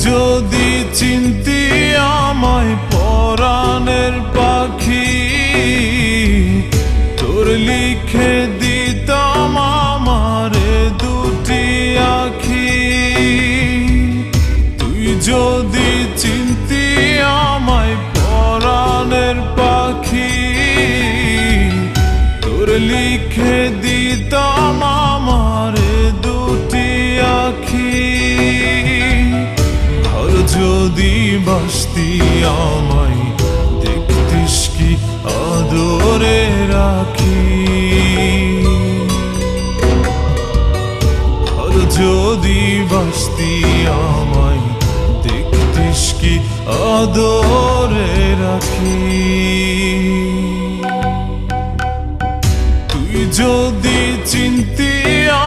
যদি চিনতি আমায় পরাণের পাখি, তোর লিখে দিতাম আমারে দুটি আখি। তুই যদি চিনতি আমায় পরাণের পাখি, তোর লিখে দিতাম আমারে দুটি আখি। আর যদি বাসতি আমায় দেখতিস কি আদরে রাখি। আর যদি বাসতি আমায় দেখতিস কি আদরে রাখি। তুই যদি চিনতি